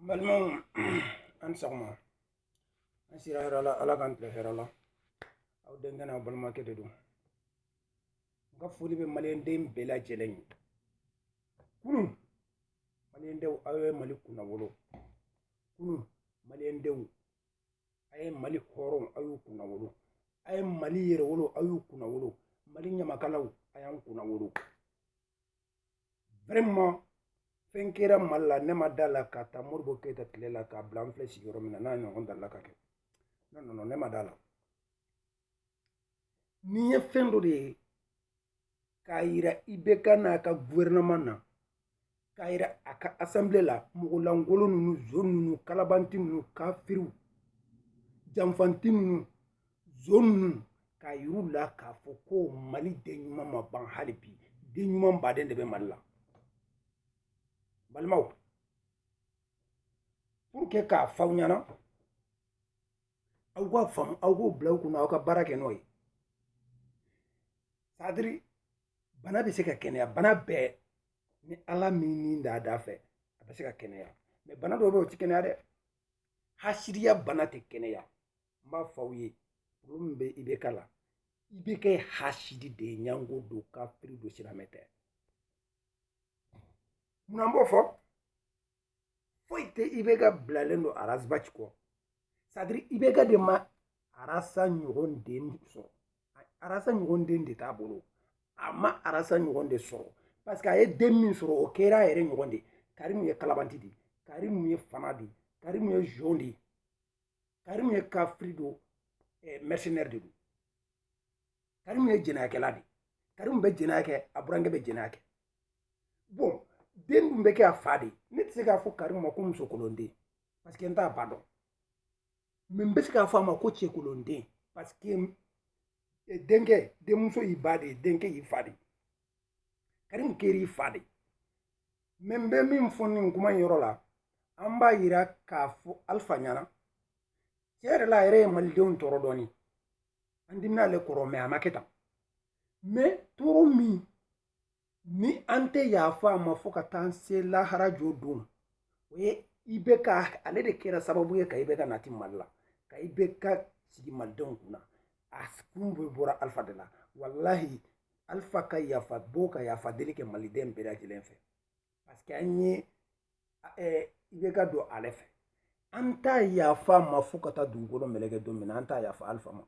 Balmaw an sagma an sira herala ala kan tile herala aw dengana aw balma kede do nga foli be malien dem bela jelen kunu malien dew awe mali kuna wolo kunu malien dew ay mali horon ayu kuna wolo ay mali yere wolo ayu kuna wolo mali nyamakalaw ayan kuna wolo vraiment fenkera malla ne madala ka ta morbo keta tlela ka blanc flesh yoromina na nyon dalla ka ke non ne madala ni ye fendo de kaira ibeka na ka gouvernement na kaira aka assemblée la mugulangolo nunu zone nunu kalabanti nunu kafiru jamfanti nunu zone nunu kairu la ka foko mali denyuma maban halibi denyuma baden de be malla balmaw pour que ka fawnyana aw go fam aw go blaw kuna aw ka barake noy sadri bana be se ka kenya bana be ni ala mini da da fe be se ka kenya mais bana do be o ti kenya de hashiriya bana te kenya ma fawye rum be ibe kala ibe ke hashidi de nyango do ka pri do siramete munambo fo ite ibe ga blalendo arasbach ko sadri ibe ga de ma arasa nyogon den so arasa nyogon den de tabolo ama arasa nyogon de so parce que ay dem min so o kera ere nyogon de karim ye kalabanti di karim ye fanadi karim ye jondi karim ye kafrido mercenaire de karim ye jenake ladi karim be jenake aburange be jenake bon den dum be ke afadi nit se ga fo karim ma ko muso kolonde parce que nta pardon men be se ga fo ma ko che kolonde parce que denke de muso ibade denke ifadi karim keri ifadi men be min fonni kuma yoro la amba yira ka fo alfa nyana cere la ere malidon toro doni andimna le koro me amaketa me toro mi ni ante ya fa ma fo ka tan se la harajo dum we ibeka ale de kera sababu ye ka ibeka nati malla ka ibeka sigi maldon kuna askun be bora alfa de la wallahi alfa ka ya fa boka ya fa delike maliden be da jilen fe parce que anyi ibeka do alefe anta ya fa ma fo ka ta dungolo melege do mina anta ya fa alfa ma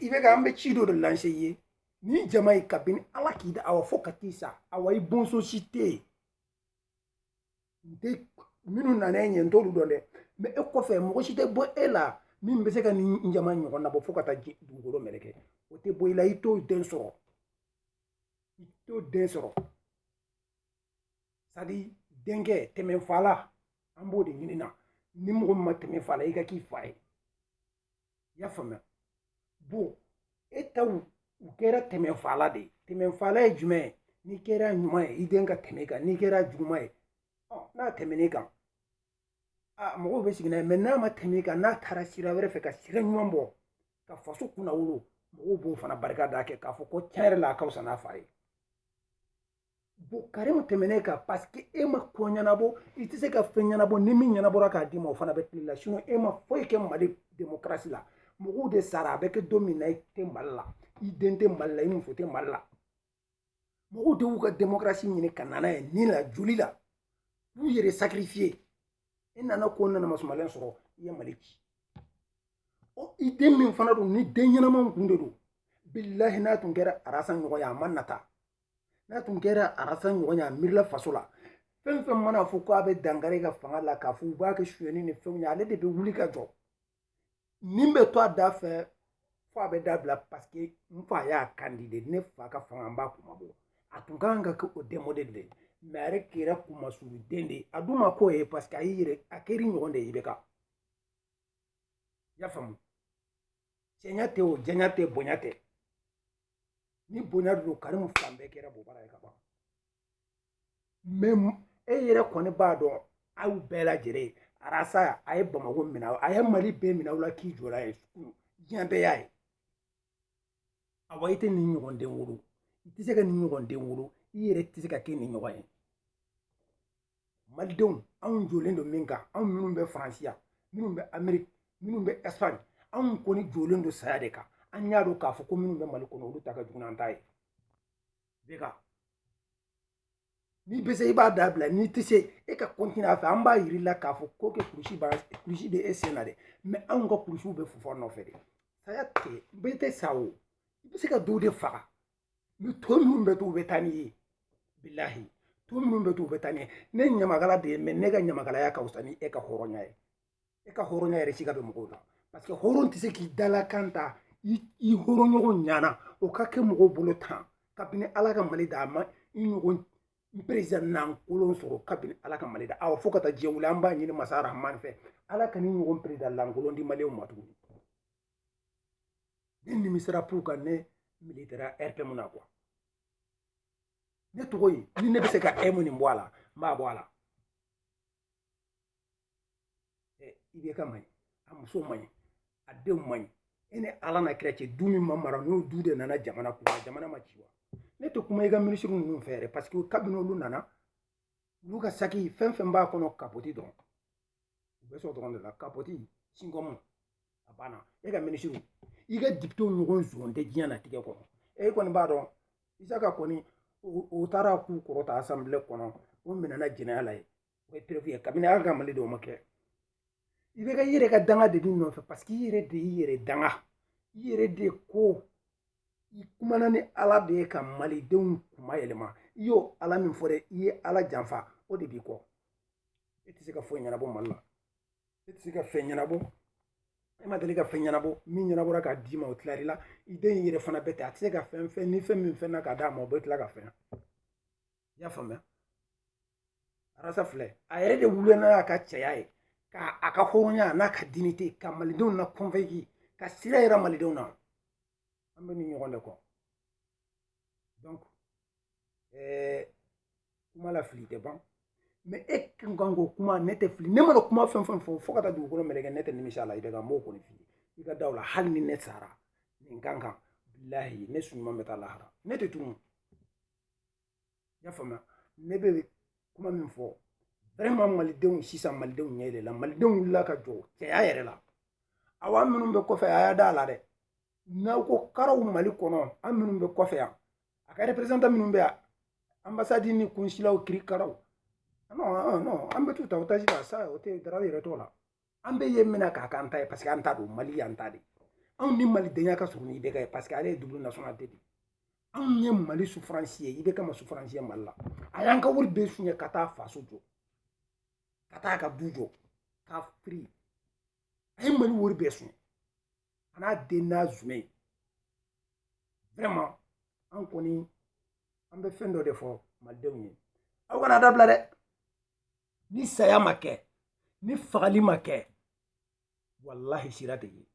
ibeka ambe chido de lancer ye ni jamai kabini ala kida awa fo katisa awa ibonso cité de minu nane nyen tolu donde me ekofe mo cité bo ela min be se ka ni njama nyon na bo fo kata dungolo meleke o te bo ila ito den soro sadi denge temen fala ambo de nyina ni mo ma temen fala ika ki fae ya fama bo etawu u kera temen fala de temen fala e jume ni kera nyuma e idenga temeka ni kera juma e na temeneka mo be sigina menna ma temeka na tara sira were fe ka sira nyumbo ka faso kuna wolo mo bo fana barka da ke ka fo ko tere la kausa na fae bo karim temeneka parce que e ma ko nyana bo itise ka fe nyana bo ni min nyana bo ka di mo fana be tilla sino e ma fo ke mali démocratie la mo de sara be ke domina te malla idente malla imu fote malla mo de wuka démocratie ni kanana e ni la julila vous yere sacrifier nana ko nana masumalen soro ya maliki o ide min fana do ni denyana man kunde do billahi na tun kera arasan nyogo ya manata na tun kera arasan nyogo ya mirla fasola fen mana fu ko abe dangare ga fanga la ka fu ba ke shuyeni ni fen ya le de be wuli ka jo nimbe to da fe fo abe da bla parce que mfa ya candidate ne fa ka fanga ba kuma bo atunganga ko o demodel de mare kira kuma suru dende aduma ko e parce que ayire akeri ngonde ibeka ya famu senyate o jenyate bonyate ni bonyado karim fambe kera bo bara ka ba mem e yere koni ba do aw bela jere arasa ay bamago mina ay mali be mina wala ki jora e jambe yae awaite ni ngonde wuro itise ka ni ngonde wuro yere tise ka ke ni ngonde malidenw anw jɔlen don min kan anw minnu bɛ faransi yan minnu bɛ ameriki minnu bɛ espagne anw kɔni jɔlen don saya de kan an y'a dɔn k'a fɔ ko minnu bɛ mali kɔnɔ olu ta ka jugu n'an ta ye beka n'i bɛ se i b'a dabila n'i tɛ se e ka continuer a fɛ an b'a yir'i la k'a fɔ ko kɛ kulusi bɛ e sen na dɛ mais anw ka kulusiw bɛ fufu nɔfɛ de saya tɛ bɛɛ tɛ sa o i bɛ se ka dɔw de faga ni to minnu bɛ to u bɛ taa n'i ye bilahi to minnu bɛ to u bɛ taa n'i ye ne ɲamakala de ye mais ne ka ɲamakalaya ka fisa ni e ka hɔrɔnya ye e ka hɔrɔnya yɛrɛ si ka bɛ mɔgɔw la parce que hɔrɔn tɛ se k'i dalakan ta i hɔrɔnɲɔgɔn ɲana o ka kɛ mɔgɔw bolo tan kabini ala ka mali d'a ma i ɲɔgɔn président lankolon sɔrɔ kabini ala ka mali da aw fo ka taa diɲɛ wuli an b'a ɲini masa rahman fɛ ala ka ni ɲɔgɔn président lankolon di maliyɛnw ma tuguni ne nimisara pour ka ne militaire rpm na quoi ne tɔgɔ ye ni ne bɛ se ka m nin bɔ a la n b'a bɔ a la i bɛ ka man ɲi a muso man ɲi a denw man ɲi e ni ala na kira cɛ du min ma mara n'o du de nana jamana kunna jamana ma ci wa ne tɛ kuma i ka minisiri ninnu fɛ yɛrɛ parce que kabini olu nana olu ka saki fɛn fɛn b'a kɔnɔ kapoti dɔrɔn u bɛ sɔrɔ dɔrɔn de la kapoti sinkɔmu a banna e ka minisiri i ka dipitew ɲɔgɔn zon tɛ diɲɛ na tigɛ kɔnɔ e kɔni b'a dɔn isaka kɔni o taara k'u kɔrɔta asanbile kɔnɔ o minɛna jɛnɛya la ye o ye perefu ye kabini an ka mali de o ma kɛ i bɛ ka i yɛrɛ ka danga de di nɔfɛ parce que i yɛrɛ de y'i yɛrɛ danga i yɛrɛ de ko i kumana ni ala de ye ka malidenw kuma yɛlɛma i y'o ala min fɔ dɛ i ye ala janfa o de b'i kɔ e tɛ se ka foyi ɲɛnabɔ mali la e tɛ se ka fɛn ɲɛnabɔ e ma deli ka fɛn ɲɛnabɔ min ɲɛnabɔra k'a d'i ma o tilar'i la i den yɛrɛ fana bɛ ten a tɛ se ka fɛn ni fɛn min fɛnna k'a d'a ma o bɛ tila ka fɛn i y'a faamuya arasa filɛ a yɛrɛ de wulenna a ka cɛya ye k'a ka hɔrɔnya n'a ka dignité ka malidenw na convaincre ka sira yira malidenw na an bɛ ni ɲɔgɔn de kɔ donc kuma la fili tɛ ban mais e kan k'o kuma ne tɛ fili ne mana kuma fɛn fɛn fɔ fo ka taa dugukolo meleke ne tɛ nimisa la i bɛ ka n b'o kɔni f'i ye i ka da o la hali ni ne sara nin kan kan bilahi ne suɲuman bɛ taa lahara ne tɛ tunu i y'a faamuya ne bɛ kuma min fɔ vraiment malidenw sisan malidenw ɲɛ de la malidenw wulila ka jɔ cɛya yɛrɛ la awa an minnu bɛ kɔfɛ a y'a da a la dɛ n'aw ko karaw mali kɔnɔ an minnu bɛ kɔfɛ yan a ka représentant minnu bɛ yan ambassade ni consulat kiri karaw non an bɛ t'u ta otage la sa o tɛ dara yɛrɛ t'o la an bɛ ye mina k'a k'an ta ye parce que an ta don mali y'an ta de anw ni malidenya ka surun ni bɛ ka ye parce que ale ye double nationalité de anw ye mali souffrance ye i bɛ ka ma souffrance ye mali la a y'an ka wari bɛɛ suɲɛ ka taa faso jɔ ka taa ka du jɔ ka firi a ye mali wari bɛɛ suɲɛ a n'a den n'a zumɛ vraiment an kɔni an bɛ fɛn dɔ de fɔ malidenw ye aw kana dabila dɛ ni saya ma kɛ ni fagali ma kɛ wallahi sira tɛ ye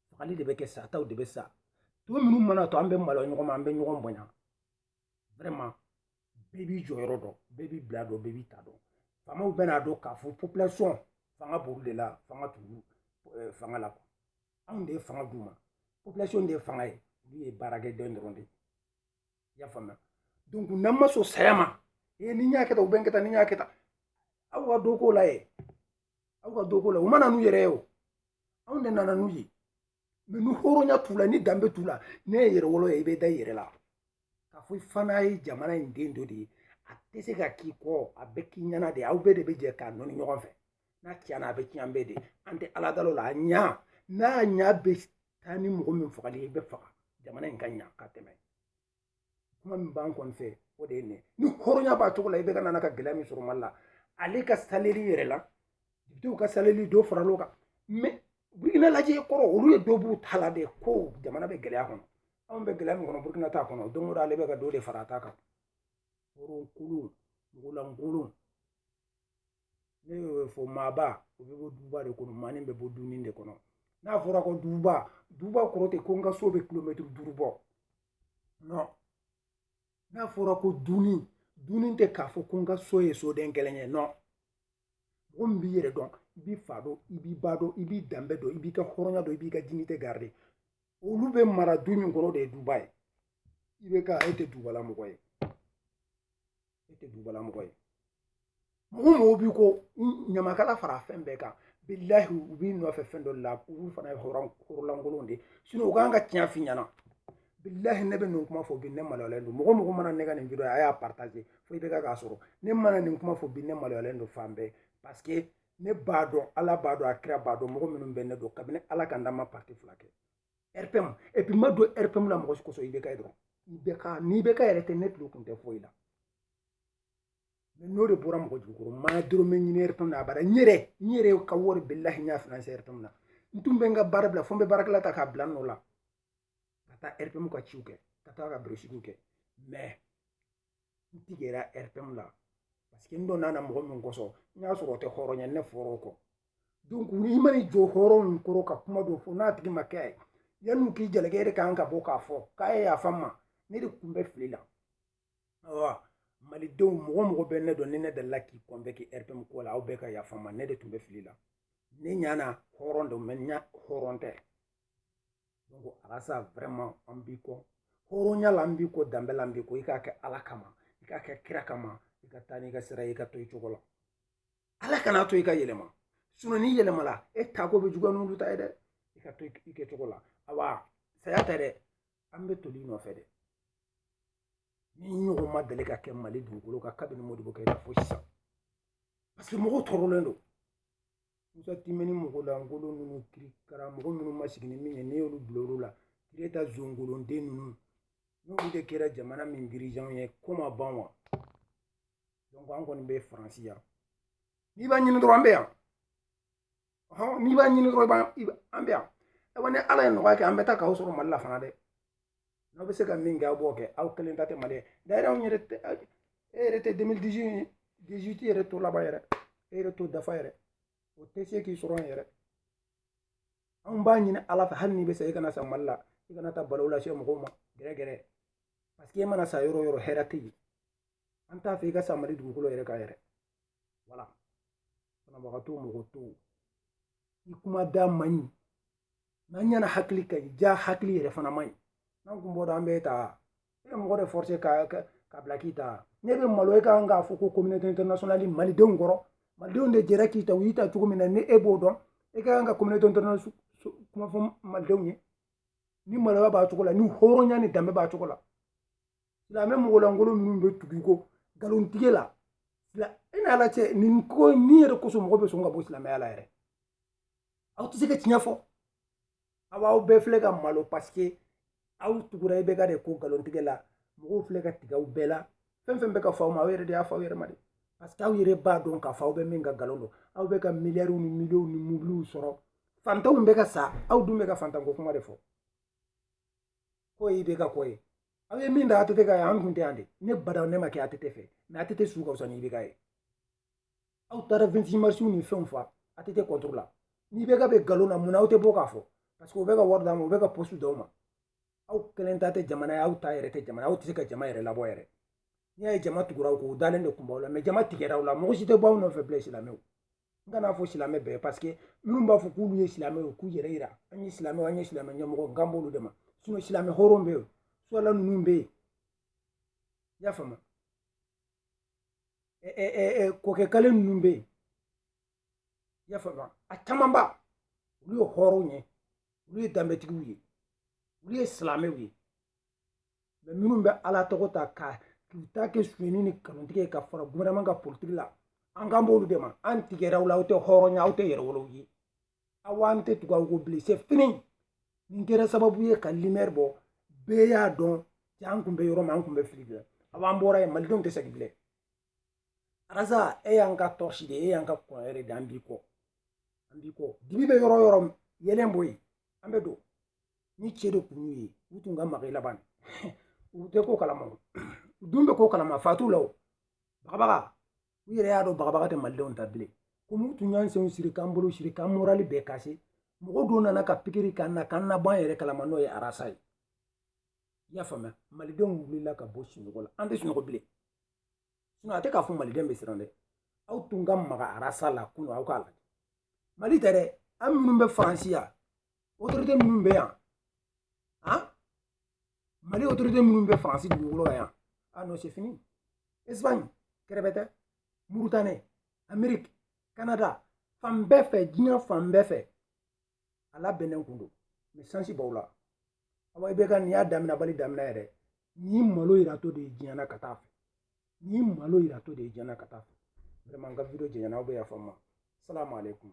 fagali de bɛ kɛ sataw de bɛ sa to minnu mana to an bɛ malo ɲɔgɔn ma an bɛ ɲɔgɔn bonya vraiment bɛɛ b'i jɔyɔrɔ dɔn bɛɛ b'i bila dɔn bɛɛ b'i ta dɔn faamaw bɛn'a dɔn k'a fɔ population fanga b'olu de la fanga tugu fanga la anw de ye fanga d'u ma population de ye fanga ye olu ye baarakɛden dɔrɔn de i y'a faamuya donc n'an ma sɔn saya ma ni y'a kɛ tan u bɛ n kɛ tan ni y'a kɛ tan aw ka dɔ k'o la ye aw ka dɔ k'o la u ma na n'u yɛrɛ ye o anw de nana n'u ye mais ni hɔrɔnya t'u la ni danbe t'u la ne ye yɛrɛ wolo ye i bɛ da i yɛrɛ la k'a fɔ i fana ye jamana in den dɔ de ye a tɛ se ka k'i kɔ a bɛ k'i ɲɛna de aw bɛɛ de bɛ jɛ k'a nɔni ɲɔgɔn fɛ n'a tiɲɛna a bɛ tiɲɛ an bɛɛ de an tɛ ala dalo la a ɲa n'a ɲa bɛ taa ni mɔgɔ min fagali i bɛ faga jamana in ka ɲa ka tɛmɛ kuma min b'an kɔni fɛ o de ye nin ni hɔrɔnya b'a cogo la i bɛ ka nana ka gɛlɛya min sɔrɔ mali la ale ka saleri yɛrɛ la dibitew ka saleri dɔ faral'o kan mais burukina lajɛ kɔrɔ olu ye dɔ b'u ta la de ko jamana bɛ gɛlɛya kɔnɔ anw bɛ gɛlɛya min kɔnɔ burukina t'a kɔnɔ don o don ale bɛ ka dɔ de fara a ta kan hɔrɔnkolon mugulangolon ne y'o fɔ maaba o bɛ bɔ duba de kɔnɔ maani bɛ bɔ dunni de kɔnɔ n'a fɔra ko duba kɔrɔ tɛ ko n ka so bɛ kilomɛtiri 5 bɔ non n'a fɔra ko dunni tɛ k'a fɔ ko n ka so ye soden kelen ye non mɔgɔ min b'i yɛrɛ dɔn i b'i fa dɔn i b'i ba dɔn i b'i danbe dɔn i b'i ka hɔrɔnya dɔn i b'i ka dignité garder olu bɛ mara du min kɔnɔ de ye duba ye i bɛ ka e tɛ dubalamɔgɔ ye e tɛ dubalamɔgɔ ye mɔgɔ b'i ko ɲamakala fara fɛn bɛɛ kan billahi u b'i nɔfɛ fɛn dɔ la olu fana ye hɔrɔnkolon de sinon u kan ka tiɲɛ f'i ɲɛna billahi ne bɛ nin kuma fɔ bi ne maloyalen don mɔgɔ mana ne ka nin video a y'a partager fo i bɛ k'a sɔrɔ ne mana nin kuma fɔ bi ne maloyalen don fan bɛɛ parce que ne b'a dɔn ala b'a dɔn a kira b'a dɔn mɔgɔ minnu bɛ ne dɔn kabini ala ka n da ma parti fila kɛ RPM et puis ma don RPM la mɔgɔ si kosɔn i bɛ ka ye dɔrɔn n'i bɛ ka yɛrɛ tɛ ne tulo kun tɛ foyi la mais n'o de bɔra mɔgɔ jugukɔrɔ maa dɔrɔmɛ ɲini RPM na a bara n yɛrɛ ka wari billahi n y'a finance RPM na n tun bɛ n ka baara bila fo n bɛ baarakɛla ta k'a bila n nɔ la ka taa RPM ka ciw kɛ ka taa ka beresigiw kɛ mais n tigɛra RPM la parce que n dɔn n'a na mɔgɔ min kosɔn n y'a sɔrɔ o tɛ hɔrɔn ye ne fɔra o kɔ donc i mana jɔ hɔrɔn min kɔrɔ ka kuma dɔ fɔ n'a tigi ma kɛ yanni k'i jalaki e de kan ka bɔ k'a fɔ k'a ye yafa n ma ne de kun bɛ fili la awa malidenw mɔgɔ bɛ ne dɔn ni ne delila k'i convaincre RPM ko la aw bɛɛ ka yafa n ma ne de tun bɛ fili la ne ɲana hɔrɔn don mais ɲa hɔrɔn tɛ donc arasa vraiment an b'i kɔ hɔrɔnya la an b'i kɔ danbe la an b'i kɔ i k'a kɛ ala kama i k'a kɛ kira kama i ka taa n'i ka sira i ka to i cogo la ala kana to i ka yɛlɛma sinon n'i yɛlɛmala e taako bɛ juguya n'olu ta ye dɛ i ka to i kɛcogo la awa saya tɛ dɛ an bɛ toli nɔfɛ dɛ ni ɲɔgɔn ma deli ka kɛ mali dugukolo kan kabini Modibo Keyita fo sisan parce que mɔgɔw tɔɔrɔlen don musa timɛni mɔgɔ la ngolo ninnu kirikara mɔgɔ minnu ma sigi ni min ye ne y'olu bila olu la kireta zongolonden ninnu n'olu de kɛra jamana min dirigeant ye ko ma ban wa donc an kɔni bɛ faransi yan n'i b'a ɲini dɔrɔn an bɛ yan n'i b'a ɲini dɔrɔn an bɛ yan ewa ni ala ye nɔgɔya kɛ an bɛ taa k'aw sɔrɔ mali la fana dɛ n'aw bɛ se ka min kɛ aw b'o kɛ aw kelen ta tɛ mali ye d'ailleurs anw yɛrɛ tɛ e yɛrɛ tɛ 2018 yɛrɛ to laban yɛrɛ e yɛrɛ to dafa yɛrɛ o tɛ se k'i sɔrɔ yɛrɛ anw b'a ɲini ala fɛ hali n'i bɛ se i kana sa mali la i kana taa balo lase mɔgɔw ma gɛrɛ parce que e mana sa yɔrɔ yɔrɔ hɛrɛ tɛ yen an t'a fɛ i ka sa mali dugukolo yɛrɛ ka yɛrɛ voilà banabagatɔ mɔgɔ to i kuma da man ɲi n'an ɲana hakili ka ɲi ja hakili yɛrɛ fana man ɲi n'an kun bɔra an bɛ ta e mɔgɔ de forcer ka bila k'i ta ne bɛ malo e kan k'a fɔ ko communauté internationale malidenw kɔrɔ malidenw de jɛra k'i ta u y'i ta cogo min na ni e b'o dɔn e ka kan ka communauté internationale kuma fɔ malidenw ye ni maloya b'a cogo la ni hɔrɔnya ni danbe b'a cogo la silamɛ mɔgɔlankolon minnu bɛ tugu i ko nkalontigɛ la e n'a la cɛ nin ko ni yɛrɛ kosɔn mɔgɔ bɛ sɔn ka bɔ silamɛya la yɛrɛ aw tɛ se ka tiɲɛ fɔ aw bɛɛ filɛ ka malo parce que aw tugura i bɛ ka de ko nkalontigɛ la mɔgɔw filɛ ka tigɛ aw bɛɛ la fɛn fɛn bɛ ka fɔ aw ma aw yɛrɛ de y'a fɔ aw yɛrɛ ma de parce que aw yɛrɛ b'a dɔn k'a fɔ aw bɛ min ka nkalon don aw bɛ ka miliyariw ni miliyow ni mobiliw sɔrɔ fantanw bɛ ka sa aw dun bɛ ka fantanko kuma de fɔ ko i bɛ ka ko ye aw ye min da ATT ka ye an kun tɛ yan de ne bada ne ma kɛ ATT fɛ mais ATT su ka fisa ni IBK ye aw taara 26 mars ni fɛnw fa ATT contre la ni IBK bɛ nkalon na mun na aw tɛ bɔ k'a fɔ parce que u bɛ ka wari d'a ma u bɛ ka poste d'aw ma aw kelen ta tɛ jamana ye aw ta yɛrɛ tɛ jamana aw tɛ se ka jama yɛrɛ labɔ yɛrɛ n'i y'a ye jama tugura aw kɔ u dalen de kun b'aw la mais jama tigɛra aw la mɔgɔ si tɛ bɔ aw nɔfɛ bilen silamɛw n kana fɔ silamɛ bɛɛ parce que minnu b'a fɔ k'olu ye silamɛ ye k'u yɛrɛ yira an ye silamɛw an ye silamɛ ɲɛmɔgɔ nkan b'olu de ma sinon silamɛ hɔrɔn bɛ yen suwala ninnu bɛ yen i y'a faamu kɔkɛkale ninnu bɛ yen i y'a faamu a camanba olu ye hɔrɔnw ye olu ye danbetigiw ye olu ye silamɛw ye mais minnu bɛ ala tɔgɔ ta k'u ta kɛ suyɛni ni nkalontigɛ ye ka fara gouvernement ka politique la an kan b'olu de ma an tigɛra aw la aw tɛ hɔrɔnya aw tɛ yɛrɛwolow ye aw an tɛ tugu aw ko bilen c'est fini nin kɛra sababu ye ka lumière bɔ bɛɛ y'a dɔn an kun bɛ yɔrɔ min an kun bɛ fili bilen aw an bɔra yen malidenw tɛ segin bilen arasa e y'an ka tɔrsi de e y'an ka kɔn yɛrɛ de an b'i kɔ dibi bɛ yɔrɔ yɔrɔ yɛlɛn bɔ yen an bɛ don ni cɛ de kun y'u ye u tun ka maga i laban u tɛ ko kalama u dun bɛ ko kalama fatu la o bagabaga u yɛrɛ y'a dɔn bagabaga tɛ malidenw ta bilen komi u tun y'an senw siri k'an bolo siri k'an morali bɛɛ kase mɔgɔ dɔw nana ka pikiri k'an na k'an nabɔ an yɛrɛ kalama n'o ye arasa ye i y'a faamuya malidenw wulila ka bɔ sunɔgɔ la an tɛ sunɔgɔ bilen sinon a tɛ k'a fɔ maliden bɛ siran dɛ aw tun ka maga arasa la kunun aw k'a lajɛ mali tɛ dɛ an minnu bɛ faransi yan autorité minnu bɛ yan mali autorité minnu bɛ faransi dugukolo kan yan ah non c'est fini Espagne kɛrɛfɛ tɛ Mauritanie Amérique Canada fan bɛɛ fɛ diɲɛ fan bɛɛ fɛ a labɛnnen kun don mɛ sansi b'aw la awa IBK nin y'a daminɛbali daminɛ yɛrɛ ni malo yiratɔ de diɲɛna ka taa fɛ ni malo yiratɔ de diɲɛna ka taa fɛ vraiment n ka video jɛɲɛna aw bɛ yafa n ma salamu aleykum